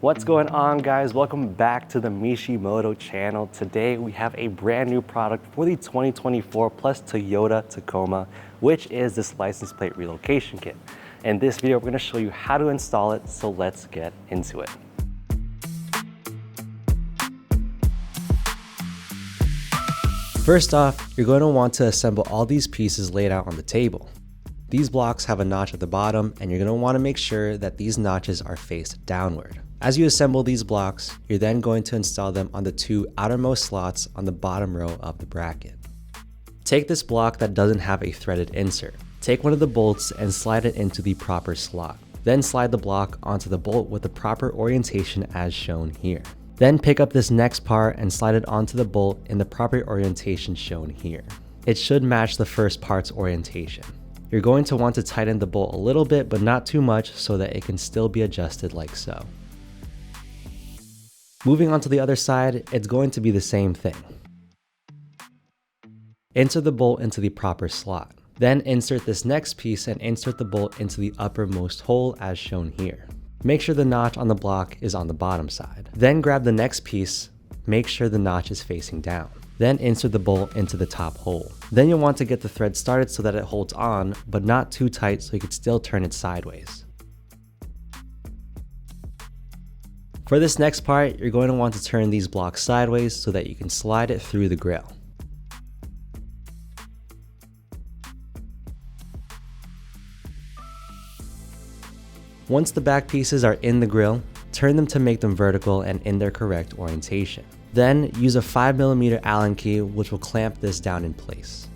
What's going on, guys? Welcome back to the Mishimoto channel. Today we have a brand new product for the 2024 plus Toyota Tacoma, which is this license plate relocation kit. In this video, we're going to show you how to install it, so let's get into it. First off, you're going to want to assemble all these pieces laid out on the table. These blocks have a notch at the bottom, and you're going to want to make sure that these notches are faced downward. As you assemble these blocks, you're then going to install them on the two outermost slots on the bottom row of the bracket. Take this block that doesn't have a threaded insert. Take one of the bolts and slide it into the proper slot. Then slide the block onto the bolt with the proper orientation as shown here. Then pick up this next part and slide it onto the bolt in the proper orientation shown here. It should match the first part's orientation. You're going to want to tighten the bolt a little bit, but not too much, so that it can still be adjusted like so. Moving on to the other side, it's going to be the same thing. Insert the bolt into the proper slot. Then insert this next piece and insert the bolt into the uppermost hole as shown here. Make sure the notch on the block is on the bottom side. Then grab the next piece, make sure the notch is facing down. Then insert the bolt into the top hole. Then you'll want to get the thread started so that it holds on, but not too tight so you can still turn it sideways. For this next part, you're going to want to turn these blocks sideways so that you can slide it through the grill. Once the back pieces are in the grill, turn them to make them vertical and in their correct orientation. Then use a 5mm Allen key, which will clamp this down in place.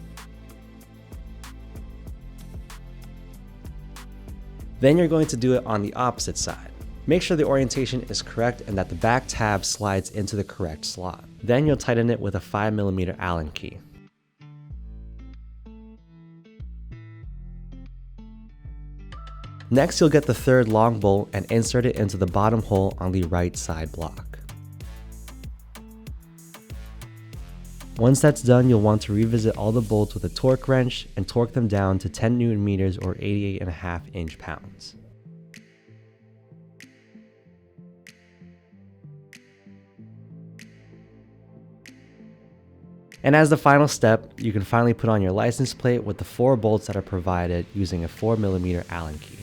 Then you're going to do it on the opposite side. Make sure the orientation is correct and that the back tab slides into the correct slot. Then you'll tighten it with a 5mm Allen key. Next, you'll get the third long bolt and insert it into the bottom hole on the right side block. Once that's done, you'll want to revisit all the bolts with a torque wrench and torque them down to 10 Nm or 88.5 inch-pounds. And as the final step, you can finally put on your license plate with the 4 bolts that are provided using a 4mm Allen key.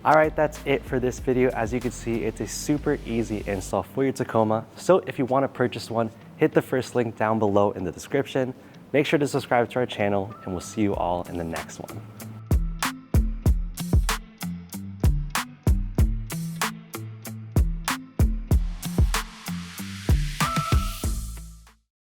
Alright, that's it for this video. As you can see, it's a super easy install for your Tacoma. So if you want to purchase one, hit the first link down below in the description. Make sure to subscribe to our channel, and we'll see you all in the next one.